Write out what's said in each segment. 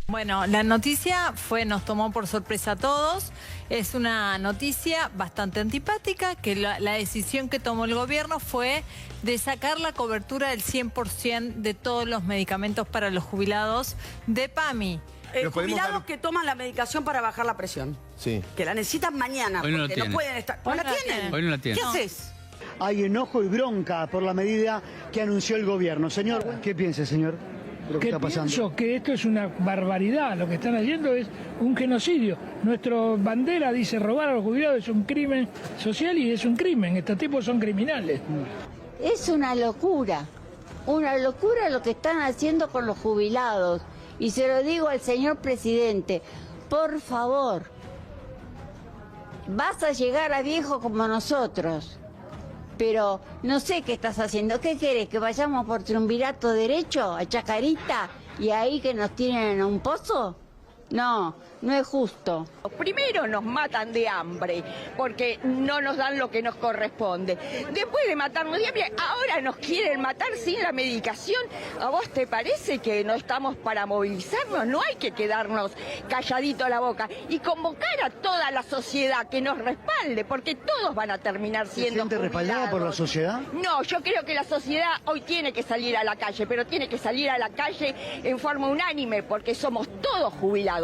Bueno, la noticia nos tomó por sorpresa a todos. Es una noticia bastante antipática, que la decisión que tomó el gobierno fue de sacar la cobertura del 100% de todos los medicamentos para los jubilados de PAMI. Jubilados que toman la medicación para bajar la presión. Sí. Que la necesitan mañana, Hoy no porque la no pueden estar... ¿No la tienen? Hoy no la tienen. ¿Qué haces? Hay enojo y bronca por la medida que anunció el gobierno. Señor, ¿qué piensa, señor, de lo que está pasando? Pienso que esto es una barbaridad. Lo que están haciendo es un genocidio. Nuestra bandera dice robar a los jubilados es un crimen social y es un crimen. Estos tipos son criminales. Es una locura lo que están haciendo con los jubilados. Y se lo digo al señor presidente, por favor, vas a llegar a viejo como nosotros, pero no sé qué estás haciendo. ¿Qué querés? ¿Que vayamos por triunvirato derecho a Chacarita y ahí que nos tienen en un pozo? No, no es justo. Primero nos matan de hambre, porque no nos dan lo que nos corresponde. Después de matarnos de hambre, ahora nos quieren matar sin la medicación. ¿A vos te parece que no estamos para movilizarnos? No hay que quedarnos calladito la boca y convocar a toda la sociedad que nos respalde, porque todos van a terminar siendo ¿Se siente respaldada por la sociedad? No, yo creo que la sociedad hoy tiene que salir a la calle, pero tiene que salir a la calle en forma unánime, porque somos todos jubilados.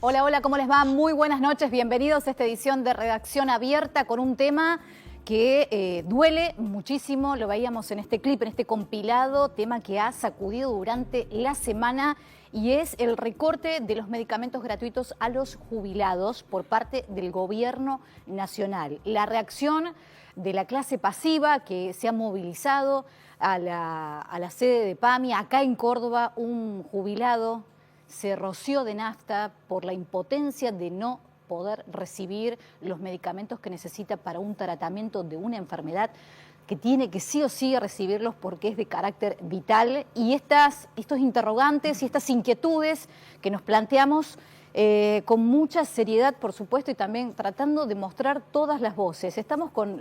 Hola, hola, ¿cómo les va? Muy buenas noches, bienvenidos a esta edición de Redacción Abierta con un tema que duele muchísimo, lo veíamos en este clip, en este compilado, tema que ha sacudido durante la semana y es el recorte de los medicamentos gratuitos a los jubilados por parte del gobierno nacional. La reacción de la clase pasiva que se ha movilizado a la sede de PAMI, acá en Córdoba, un jubilado se roció de nafta por la impotencia de no poder recibir los medicamentos que necesita para un tratamiento de una enfermedad que tiene que sí o sí recibirlos porque es de carácter vital. Y estos interrogantes y estas inquietudes que nos planteamos con mucha seriedad, por supuesto, y también tratando de mostrar todas las voces. Le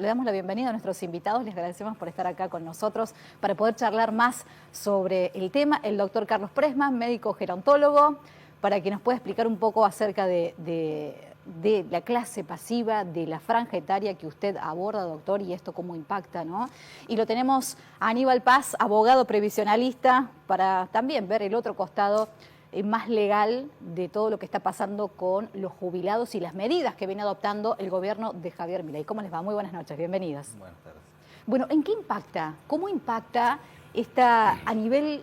damos la bienvenida a nuestros invitados, les agradecemos por estar acá con nosotros para poder charlar más sobre el tema. El doctor Carlos Presman, médico gerontólogo, para que nos pueda explicar un poco acerca de la clase pasiva, de la franja etaria que usted aborda, doctor, y esto cómo impacta, ¿no? Y lo tenemos a Aníbal Paz, abogado previsionalista, para también ver el otro costado más legal de todo lo que está pasando con los jubilados y las medidas que viene adoptando el gobierno de Javier Milei. ¿Cómo les va? Muy buenas noches, bienvenidos. Buenas tardes. Bueno, ¿en qué impacta? ¿Cómo impacta esta a nivel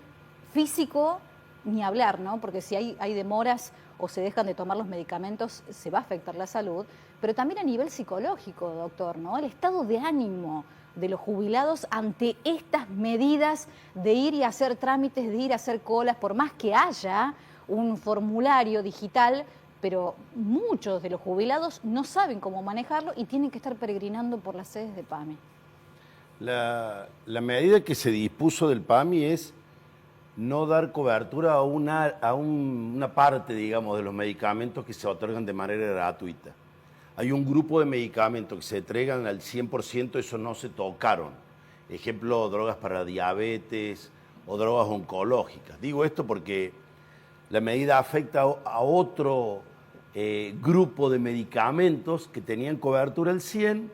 físico? Ni hablar, ¿no? Porque si hay demoras o se dejan de tomar los medicamentos, se va a afectar la salud, pero también a nivel psicológico, doctor, ¿no? El estado de ánimo de los jubilados ante estas medidas de ir y hacer trámites, de ir a hacer colas, por más que haya un formulario digital, pero muchos de los jubilados no saben cómo manejarlo y tienen que estar peregrinando por las sedes de PAMI. La medida que se dispuso del PAMI es no dar cobertura a una parte, digamos, de los medicamentos que se otorgan de manera gratuita. Hay un grupo de medicamentos que se entregan al 100%, esos no se tocaron. Ejemplo, drogas para diabetes o drogas oncológicas. Digo esto porque la medida afecta a otro grupo de medicamentos que tenían cobertura al 100%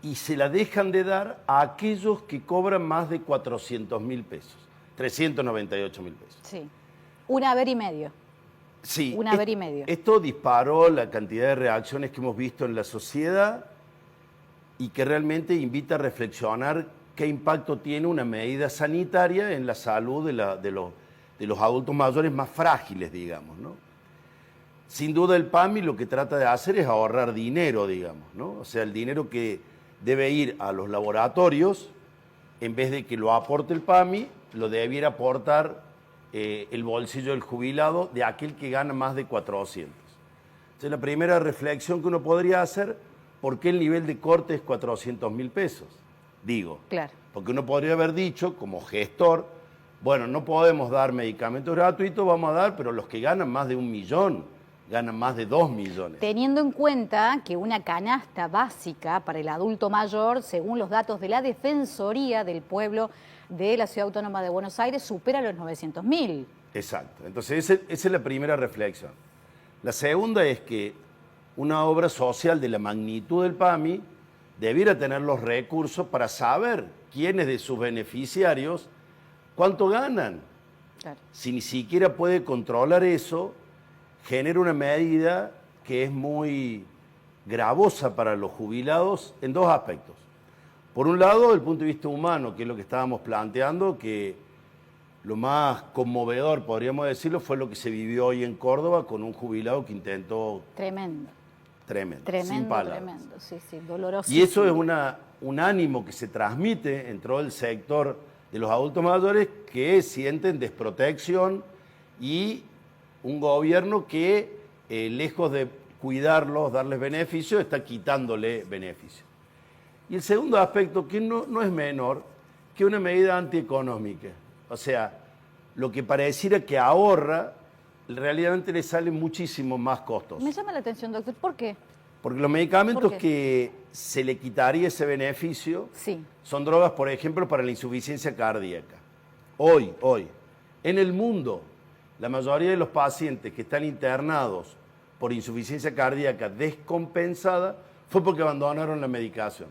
y se la dejan de dar a aquellos que cobran más de 400.000 pesos. 398.000 pesos. Sí. Un haber y medio. Sí. Un haber y medio. Esto disparó la cantidad de reacciones que hemos visto en la sociedad y que realmente invita a reflexionar qué impacto tiene una medida sanitaria en la salud de los adultos mayores más frágiles, digamos, ¿no? Sin duda el PAMI lo que trata de hacer es ahorrar dinero, digamos, ¿no? O sea, el dinero que debe ir a los laboratorios, en vez de que lo aporte el PAMI, lo debiera aportar el bolsillo del jubilado de aquel que gana más de 400. Entonces, la primera reflexión que uno podría hacer, ¿por qué el nivel de corte es 400.000 pesos? Digo, claro. Porque uno podría haber dicho, como gestor, bueno, no podemos dar medicamentos gratuitos, vamos a dar, pero los que ganan más de 1 millón, ganan más de 2 millones. Teniendo en cuenta que una canasta básica para el adulto mayor, según los datos de la Defensoría del Pueblo de la Ciudad Autónoma de Buenos Aires, supera los 900.000. Exacto. Entonces, esa es la primera reflexión. La segunda es que una obra social de la magnitud del PAMI debiera tener los recursos para saber quiénes de sus beneficiarios cuánto ganan. Claro. Si ni siquiera puede controlar eso, genera una medida que es muy gravosa para los jubilados en dos aspectos. Por un lado, desde el punto de vista humano, que es lo que estábamos planteando, que lo más conmovedor, podríamos decirlo, fue lo que se vivió hoy en Córdoba con un jubilado que intentó... Tremendo. Tremendo, Tremendo, sin palabras. tremendo, sí, sí, doloroso. Y eso es un ánimo que se transmite en todo el sector de los adultos mayores que sienten desprotección y un gobierno que, lejos de cuidarlos, darles beneficios, está quitándole beneficios. Y el segundo aspecto, que no es menor, que una medida antieconómica. O sea, lo que pareciera que ahorra, realmente le sale muchísimo más costoso. Me llama la atención, doctor, ¿por qué? Porque los medicamentos ¿Por qué? que se le quitaría ese beneficio Sí. son drogas, por ejemplo, para la insuficiencia cardíaca. Hoy, en el mundo, la mayoría de los pacientes que están internados por insuficiencia cardíaca descompensada fue porque abandonaron la medicación.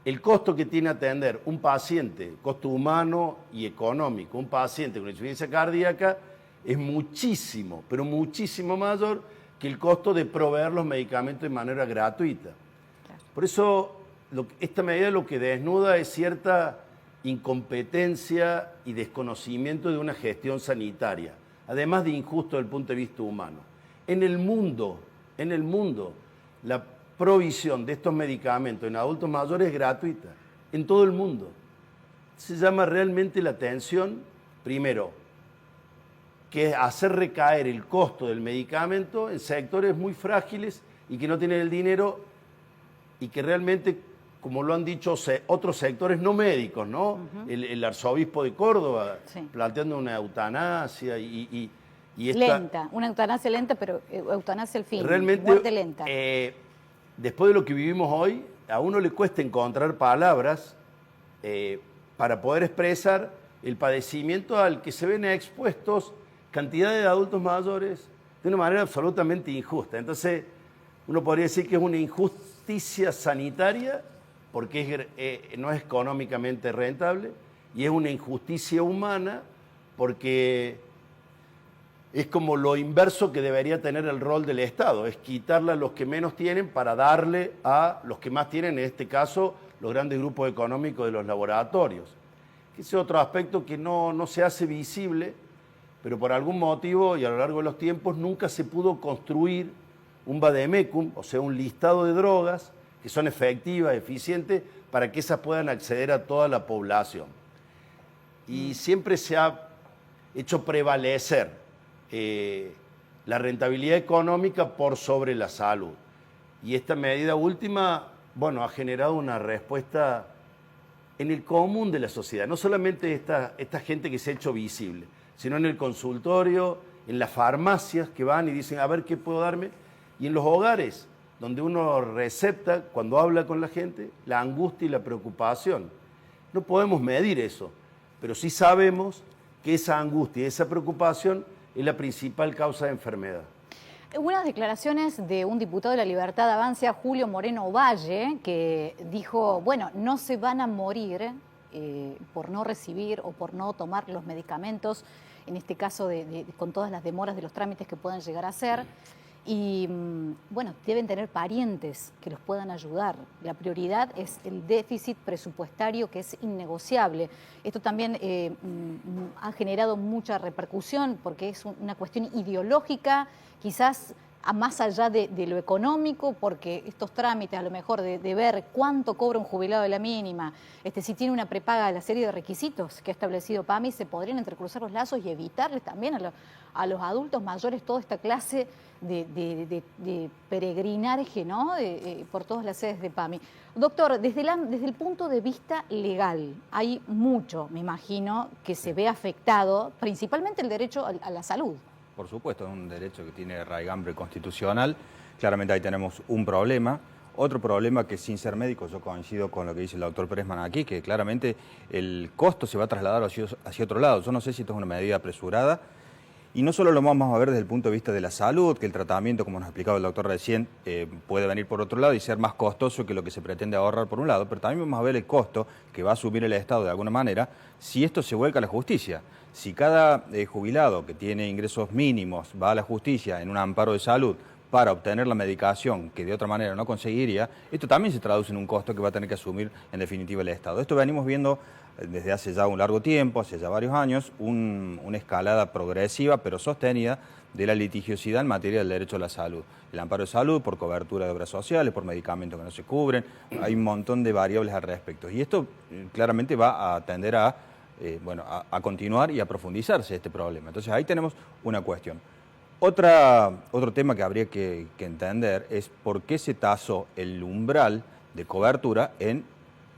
El costo que tiene atender un paciente, costo humano y económico, un paciente con insuficiencia cardíaca, es muchísimo, pero muchísimo mayor que el costo de proveer los medicamentos de manera gratuita. Claro. Por eso, esta medida lo que desnuda es cierta incompetencia y desconocimiento de una gestión sanitaria, además de injusto desde el punto de vista humano. En el mundo, la provisión de estos medicamentos en adultos mayores es gratuita, en todo el mundo. Se llama realmente la atención, primero, que es hacer recaer el costo del medicamento en sectores muy frágiles y que no tienen el dinero y que realmente, como lo han dicho otros sectores no médicos, ¿no? El arzobispo de Córdoba, Sí. planteando una eutanasia y Lenta, una eutanasia lenta, pero eutanasia al fin, realmente, muerte lenta. Después de lo que vivimos hoy, a uno le cuesta encontrar palabras para poder expresar el padecimiento al que se ven expuestos cantidades de adultos mayores de una manera absolutamente injusta. Entonces, uno podría decir que es una injusticia sanitaria porque no es económicamente rentable y es una injusticia humana porque es como lo inverso que debería tener el rol del Estado, es quitarle a los que menos tienen para darle a los que más tienen, en este caso, los grandes grupos económicos de los laboratorios. Ese es otro aspecto que no se hace visible, pero por algún motivo y a lo largo de los tiempos nunca se pudo construir un vademecum, o sea, un listado de drogas que son efectivas, eficientes, para que esas puedan acceder a toda la población. Y siempre se ha hecho prevalecer la rentabilidad económica por sobre la salud. Y esta medida última, bueno, ha generado una respuesta en el común de la sociedad, no solamente esta gente que se ha hecho visible, sino en el consultorio, en las farmacias que van y dicen, a ver, ¿qué puedo darme? Y en los hogares, donde uno recepta, cuando habla con la gente, la angustia y la preocupación. No podemos medir eso, pero sí sabemos que esa angustia y esa preocupación es la principal causa de enfermedad. Unas declaraciones de un diputado de la Libertad Avanza, Julio Moreno Valle, que dijo, bueno, no se van a morir por no recibir o por no tomar los medicamentos, en este caso con todas las demoras de los trámites que puedan llegar a ser. Y bueno, deben tener parientes que los puedan ayudar. La prioridad es el déficit presupuestario, que es innegociable. Esto también ha generado mucha repercusión porque es una cuestión ideológica, quizás más allá de lo económico, porque estos trámites a lo mejor de ver cuánto cobra un jubilado de la mínima, si tiene una prepaga de la serie de requisitos que ha establecido PAMI, se podrían entrecruzar los lazos y evitarles también a los adultos mayores toda esta clase de peregrinaje, ¿no? Por todas las sedes de PAMI. Doctor, desde el punto de vista legal, hay mucho, me imagino, que se ve afectado, principalmente el derecho a la salud. por supuesto, es un derecho que tiene raigambre constitucional. Claramente ahí tenemos un problema. Otro problema que sin ser médico yo coincido con lo que dice el doctor Pressman aquí, que claramente el costo se va a trasladar hacia otro lado. Yo no sé si esto es una medida apresurada. Y no solo lo vamos a ver desde el punto de vista de la salud, que el tratamiento, como nos explicaba el doctor recién, puede venir por otro lado y ser más costoso que lo que se pretende ahorrar por un lado, pero también vamos a ver el costo que va a asumir el Estado de alguna manera si esto se vuelca a la justicia. Si cada jubilado que tiene ingresos mínimos va a la justicia en un amparo de salud para obtener la medicación que de otra manera no conseguiría, esto también se traduce en un costo que va a tener que asumir en definitiva el Estado. Esto venimos viendo desde hace ya un largo tiempo, hace ya varios años, una escalada progresiva pero sostenida de la litigiosidad en materia del derecho a la salud. El amparo de salud, por cobertura de obras sociales, por medicamentos que no se cubren, hay un montón de variables al respecto. Y esto claramente va a tender a continuar y a profundizarse este problema. Entonces ahí tenemos una cuestión. Otro tema que habría que entender es por qué se tasó el umbral de cobertura en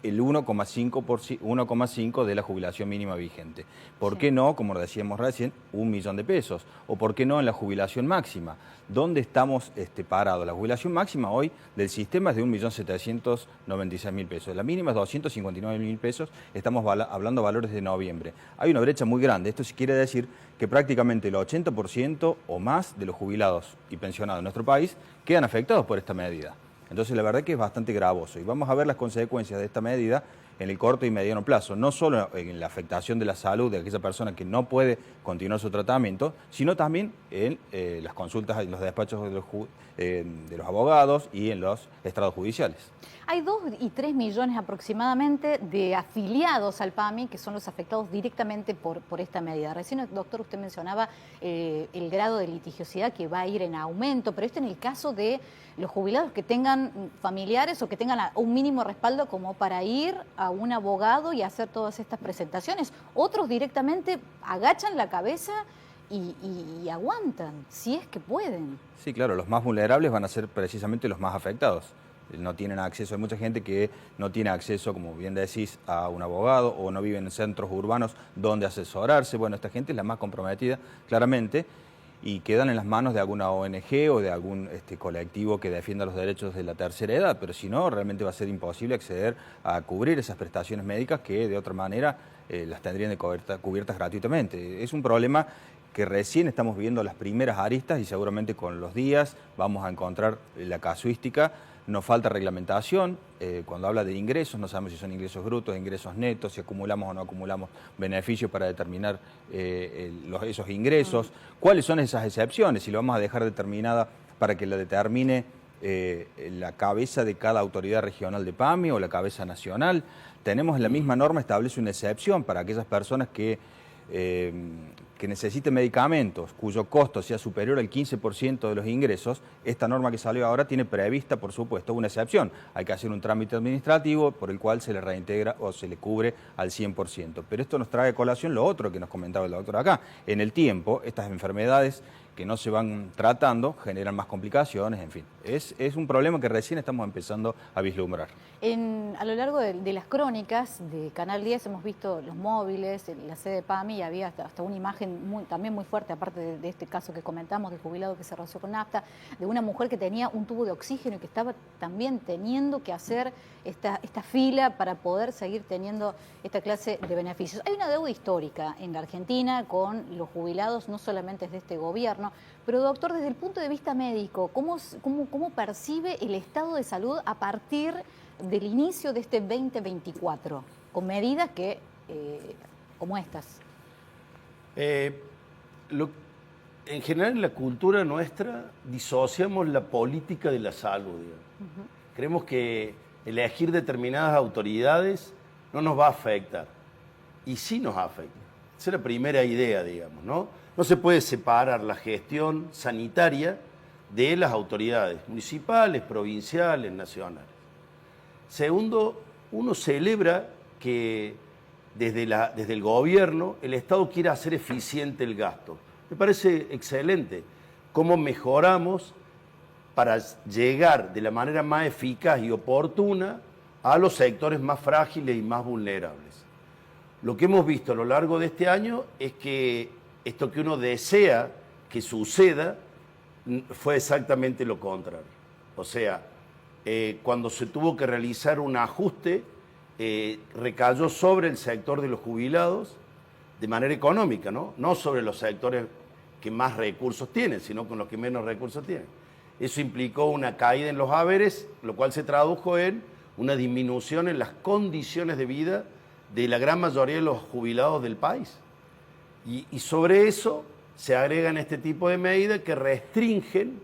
el 1,5 de la jubilación mínima vigente. ¿Por qué no, como decíamos recién, 1 millón de pesos? ¿O por qué no en la jubilación máxima? ¿Dónde estamos parados? La jubilación máxima hoy del sistema es de 1.796.000 pesos. La mínima es 259.000 pesos. Estamos hablando de valores de noviembre. Hay una brecha muy grande. Esto sí quiere decir que prácticamente el 80% o más de los jubilados y pensionados en nuestro país quedan afectados por esta medida. Entonces la verdad que es bastante gravoso y vamos a ver las consecuencias de esta medida en el corto y mediano plazo, no solo en la afectación de la salud de aquella persona que no puede continuar su tratamiento, sino también en las consultas en los despachos de los abogados y en los estrados judiciales. Hay 2 y 3 millones aproximadamente de afiliados al PAMI que son los afectados directamente por esta medida. Recién, doctor, usted mencionaba el grado de litigiosidad que va a ir en aumento, pero esto en el caso de los jubilados que tengan familiares o que tengan un mínimo respaldo como para ir a un abogado y hacer todas estas presentaciones. Otros directamente agachan la cabeza y aguantan, si es que pueden. Sí, claro, los más vulnerables van a ser precisamente los más afectados. No tienen acceso, hay mucha gente que no tiene acceso, como bien decís, a un abogado o no vive en centros urbanos donde asesorarse. Bueno, esta gente es la más comprometida, claramente, y quedan en las manos de alguna ONG o de algún colectivo que defienda los derechos de la tercera edad, pero si no, realmente va a ser imposible acceder a cubrir esas prestaciones médicas que de otra manera las tendrían de cubiertas gratuitamente. Es un problema que recién estamos viendo las primeras aristas y seguramente con los días vamos a encontrar la casuística. Nos falta reglamentación, cuando habla de ingresos, no sabemos si son ingresos brutos, ingresos netos, si acumulamos o no acumulamos beneficios para determinar esos ingresos, cuáles son esas excepciones, si lo vamos a dejar determinada para que la determine la cabeza de cada autoridad regional de PAMI o la cabeza nacional. Tenemos en la misma norma, establece una excepción para aquellas personas que necesiten medicamentos cuyo costo sea superior al 15% de los ingresos. Esta norma que salió ahora tiene prevista, por supuesto, una excepción. Hay que hacer un trámite administrativo por el cual se le reintegra o se le cubre al 100%. Pero esto nos trae a colación lo otro que nos comentaba el doctor acá. En el tiempo, estas enfermedades que no se van tratando generan más complicaciones, en fin. Es un problema que recién estamos empezando a vislumbrar. A lo largo de las crónicas de Canal 10 hemos visto los móviles, la sede de PAMI, y había hasta una imagen también muy fuerte, aparte de este caso que comentamos, del jubilado que se roció con nafta, de una mujer que tenía un tubo de oxígeno y que estaba también teniendo que hacer esta fila para poder seguir teniendo esta clase de beneficios. Hay una deuda histórica en la Argentina con los jubilados, no solamente de este gobierno, pero doctor, desde el punto de vista médico, ¿cómo percibe el estado de salud a partir del inicio de este 2024, con medidas como estas? En general, en la cultura nuestra disociamos la política de la salud. Creemos que elegir determinadas autoridades no nos va a afectar. Y sí nos afecta. Esa es la primera idea, digamos, ¿no? No se puede separar la gestión sanitaria de las autoridades municipales, provinciales, nacionales. Segundo, uno celebra que desde el gobierno el Estado quiera hacer eficiente el gasto. Me parece excelente cómo mejoramos para llegar de la manera más eficaz y oportuna a los sectores más frágiles y más vulnerables. Lo que hemos visto a lo largo de este año es que esto que uno desea que suceda fue exactamente lo contrario. O sea, cuando se tuvo que realizar un ajuste, recayó sobre el sector de los jubilados de manera económica, ¿no? No sobre los sectores que más recursos tienen, sino con los que menos recursos tienen. Eso implicó una caída en los haberes, lo cual se tradujo en una disminución en las condiciones de vida de la gran mayoría de los jubilados del país. Y sobre eso se agregan este tipo de medidas que restringen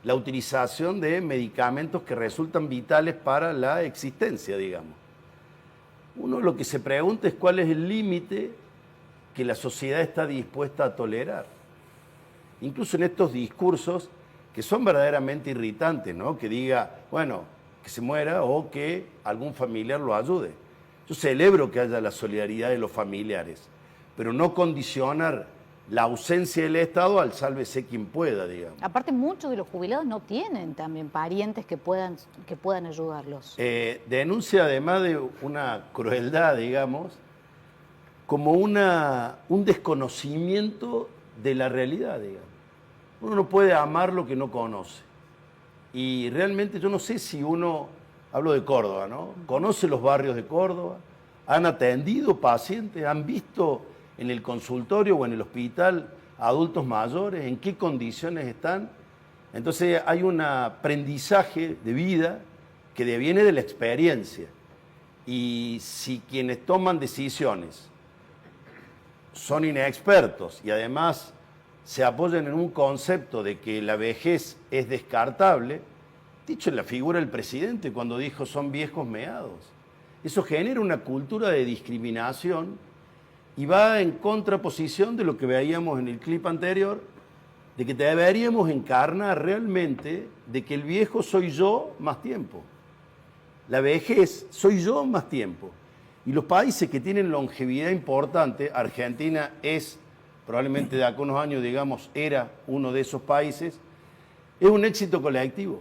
la utilización de medicamentos que resultan vitales para la existencia, digamos. Uno lo que se pregunta es cuál es el límite que la sociedad está dispuesta a tolerar. Incluso en estos discursos que son verdaderamente irritantes, ¿no? Que diga, bueno, que se muera o que algún familiar lo ayude. Yo celebro que haya la solidaridad de los familiares, pero no condicionar la ausencia del Estado al sálvese quien pueda, digamos. Aparte, muchos de los jubilados no tienen también parientes que puedan ayudarlos. Denuncia además de una crueldad, digamos, como un desconocimiento de la realidad, digamos. Uno no puede amar lo que no conoce. Y realmente yo no sé si uno, hablo de Córdoba, ¿no? Conoce los barrios de Córdoba, han atendido pacientes, han visto en el consultorio o en el hospital adultos mayores, en qué condiciones están. Entonces hay un aprendizaje de vida que deviene de la experiencia. Y si quienes toman decisiones son inexpertos y además se apoyan en un concepto de que la vejez es descartable, dicho en la figura del presidente cuando dijo son viejos meados. Eso genera una cultura de discriminación y va en contraposición de lo que veíamos en el clip anterior, de que deberíamos encarnar realmente de que el viejo soy yo más tiempo. La vejez soy yo más tiempo. Y los países que tienen longevidad importante, Argentina es, probablemente de acá unos años, digamos, era uno de esos países, es un éxito colectivo.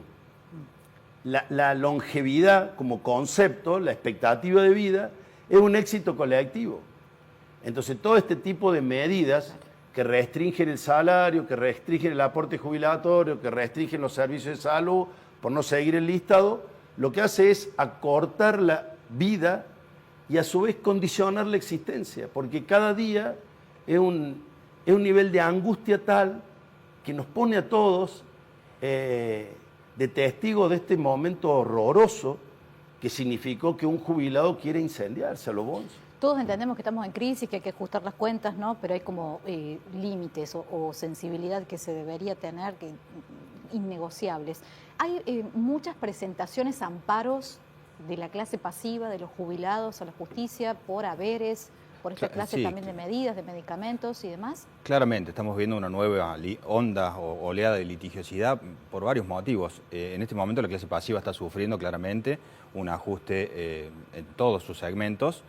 La longevidad como concepto, la expectativa de vida, es un éxito colectivo. Entonces, todo este tipo de medidas que restringen el salario, que restringen el aporte jubilatorio, que restringen los servicios de salud, por no seguir el listado, lo que hace es acortar la vida y a su vez condicionar la existencia, porque cada día es un nivel de angustia tal que nos pone a todos de testigos de este momento horroroso que significó que un jubilado quiere incendiarse a lo bonzo. Todos entendemos que estamos en crisis, que hay que ajustar las cuentas, ¿no? Pero hay como límites o sensibilidad que se debería tener, que innegociables. Hay muchas presentaciones, amparos de la clase pasiva, de los jubilados a la justicia, por haberes, por esta clase también de medidas, de medicamentos y demás. Claramente, estamos viendo una nueva onda o oleada de litigiosidad por varios motivos. En este momento la clase pasiva está sufriendo claramente un ajuste en todos sus segmentos.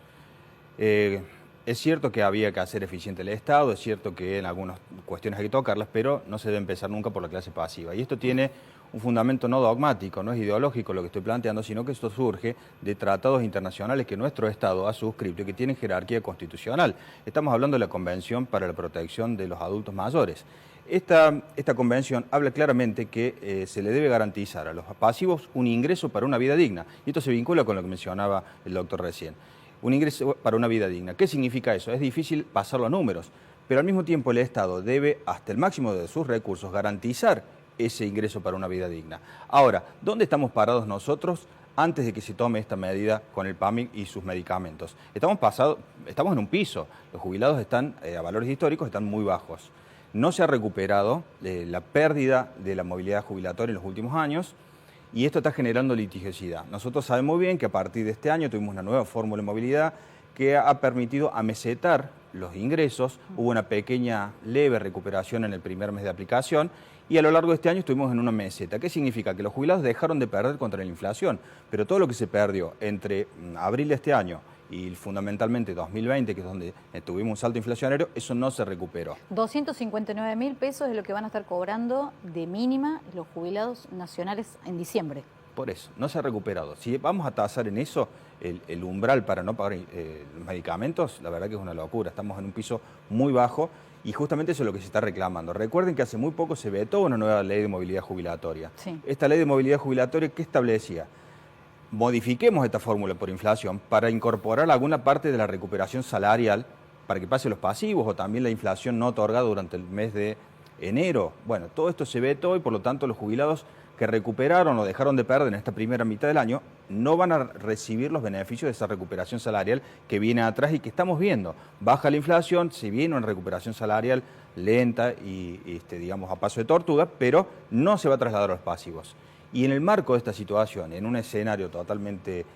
Es cierto que había que hacer eficiente el Estado, es cierto que en algunas cuestiones hay que tocarlas, pero no se debe empezar nunca por la clase pasiva. Y esto tiene un fundamento no dogmático, no es ideológico lo que estoy planteando, sino que esto surge de tratados internacionales que nuestro Estado ha suscrito y que tienen jerarquía constitucional. Estamos hablando de la Convención para la Protección de los Adultos Mayores. Esta convención habla claramente que se le debe garantizar a los pasivos un ingreso para una vida digna. Y esto se vincula con lo que mencionaba el doctor recién. Un ingreso para una vida digna. ¿Qué significa eso? Es difícil pasarlo a números, pero al mismo tiempo el Estado debe, hasta el máximo de sus recursos, garantizar ese ingreso para una vida digna. Ahora, ¿dónde estamos parados nosotros antes de que se tome esta medida con el PAMI y sus medicamentos? Estamos en un piso. Los jubilados están, a valores históricos, están muy bajos. No se ha recuperado la pérdida de la movilidad jubilatoria en los últimos años. Y esto está generando litigiosidad. Nosotros sabemos muy bien que a partir de este año tuvimos una nueva fórmula de movilidad que ha permitido amesetar los ingresos. Hubo una pequeña, leve recuperación en el primer mes de aplicación y a lo largo de este año estuvimos en una meseta. ¿Qué significa? Que los jubilados dejaron de perder contra la inflación, pero todo lo que se perdió entre abril de este año y fundamentalmente 2020, que es donde tuvimos un salto inflacionario, eso no se recuperó. 259.000 pesos es lo que van a estar cobrando de mínima los jubilados nacionales en diciembre. Por eso, no se ha recuperado. Si vamos a tasar en eso, el umbral para no pagar los medicamentos, la verdad que es una locura. Estamos en un piso muy bajo Y justamente eso es lo que se está reclamando. Recuerden que hace muy poco se vetó una nueva ley de movilidad jubilatoria. Sí. Esta ley de movilidad jubilatoria, ¿qué establecía? Modifiquemos esta fórmula por inflación para incorporar alguna parte de la recuperación salarial para que pase los pasivos o también la inflación no otorgada durante el mes de enero. Bueno, todo esto se vetó y por lo tanto los jubilados que recuperaron o dejaron de perder en esta primera mitad del año no van a recibir los beneficios de esa recuperación salarial que viene atrás y que estamos viendo. Baja la inflación, se viene una recuperación salarial lenta y digamos a paso de tortuga, pero no se va a trasladar a los pasivos. Y en el marco de esta situación, en un escenario totalmente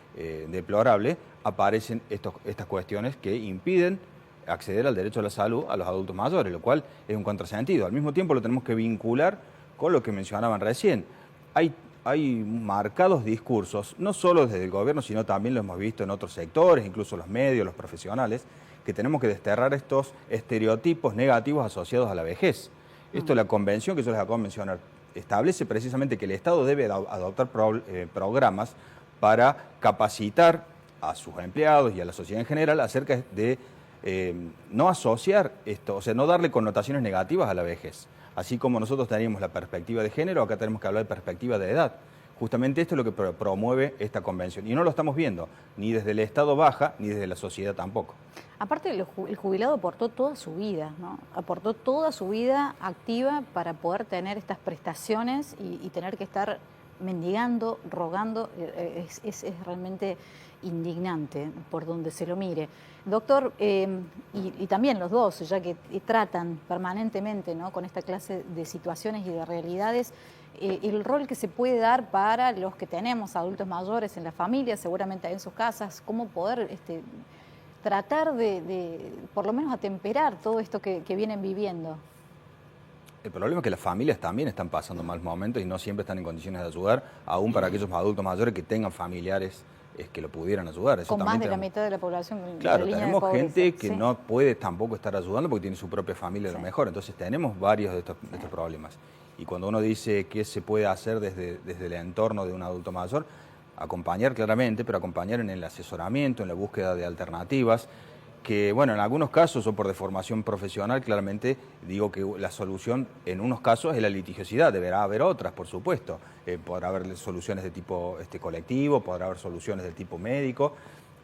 deplorable, aparecen estas cuestiones que impiden acceder al derecho a la salud a los adultos mayores, lo cual es un contrasentido. Al mismo tiempo lo tenemos que vincular con lo que mencionaban recién. Hay marcados discursos, no solo desde el gobierno, sino también lo hemos visto en otros sectores, incluso los medios, los profesionales, que tenemos que desterrar estos estereotipos negativos asociados a la vejez. Esto es la convención que yo les acabo de mencionar. Establece precisamente que el Estado debe adoptar programas para capacitar a sus empleados y a la sociedad en general acerca de no asociar esto, o sea, no darle connotaciones negativas a la vejez. Así como nosotros teníamos la perspectiva de género, acá tenemos que hablar de perspectiva de edad. Justamente esto es lo que promueve esta convención. Y no lo estamos viendo, ni desde el Estado baja, ni desde la sociedad tampoco. Aparte, el jubilado aportó toda su vida, ¿no? Aportó toda su vida activa para poder tener estas prestaciones y tener que estar mendigando, rogando. Es realmente indignante por donde se lo mire. Doctor, y también los dos, ya que tratan permanentemente, ¿no?, con esta clase de situaciones y de realidades, el rol que se puede dar para los que tenemos adultos mayores en la familia, seguramente en sus casas, cómo poder tratar de por lo menos atemperar todo esto que vienen viviendo. El problema es que las familias también están pasando malos momentos y no siempre están en condiciones de ayudar, aún para aquellos adultos mayores que tengan familiares que lo pudieran ayudar. Eso con más de la mitad de la población. Claro, tenemos gente que sí, no puede tampoco estar ayudando porque tiene su propia familia a lo mejor. Entonces tenemos varios de estos problemas. Y cuando uno dice qué se puede hacer desde el entorno de un adulto mayor, acompañar claramente, pero acompañar en el asesoramiento, en la búsqueda de alternativas, que bueno, en algunos casos o por deformación profesional, claramente digo que la solución en unos casos es la litigiosidad, deberá haber otras, por supuesto. Podrá haber soluciones de tipo colectivo, podrá haber soluciones de tipo médico,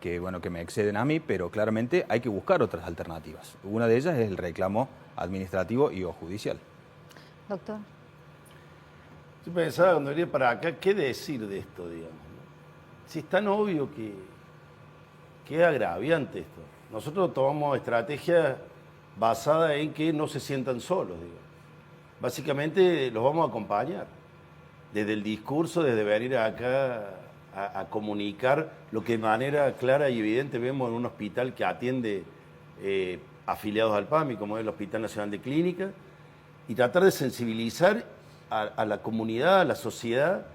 que bueno, que me exceden a mí, pero claramente hay que buscar otras alternativas. Una de ellas es el reclamo administrativo y o judicial. Doctor. Yo pensaba cuando venía para acá, ¿qué decir de esto, digamos? Si es tan obvio que es agraviante esto. Nosotros tomamos estrategias basadas en que no se sientan solos, digamos. Básicamente los vamos a acompañar. Desde el discurso, desde venir acá a comunicar lo que de manera clara y evidente vemos en un hospital que atiende afiliados al PAMI, como es el Hospital Nacional de Clínica, y tratar de sensibilizar a la comunidad, a la sociedad,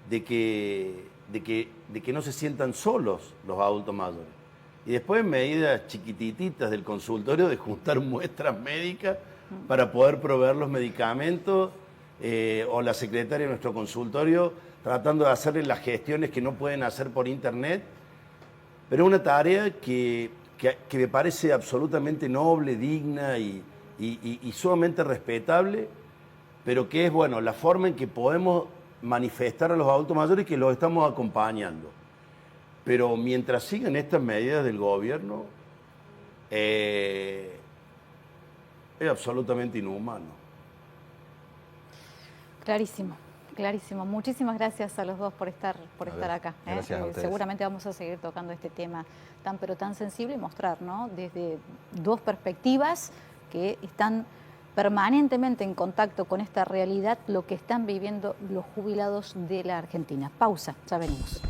de que no se sientan solos los adultos mayores. Y después medidas chiquitititas del consultorio de juntar muestras médicas para poder proveer los medicamentos, o la secretaria de nuestro consultorio tratando de hacerle las gestiones que no pueden hacer por internet. Pero es una tarea que me parece absolutamente noble, digna y sumamente respetable, pero que es bueno la forma en que podemos manifestar a los adultos mayores que los estamos acompañando. Pero mientras sigan estas medidas del gobierno, es absolutamente inhumano. Clarísimo, clarísimo. Muchísimas gracias a los dos por estar acá. Gracias a ustedes. Seguramente vamos a seguir tocando este tema pero tan sensible y mostrar, ¿no?, desde dos perspectivas que están permanentemente en contacto con esta realidad, lo que están viviendo los jubilados de la Argentina. Pausa, ya venimos.